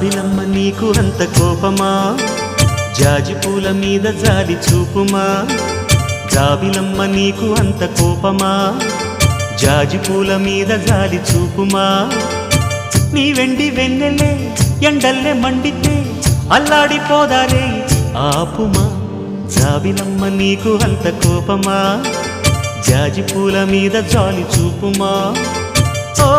జాబిలమ్మ నీకు అంత కోపమా జాజి పూల మీద జాలి చూపుమా జాబిలమ్మ నీకు అంత కోపమా జాజి పూల మీద జాలి చూపుమా నీ వెండి వెన్నెలే ఎండల్లే మండితే అల్లాడిపోదారే ఆపుమా జాబిలమ్మ నీకు అంత కోపమా జాజి పూల మీద జాలి చూపుమా ఓ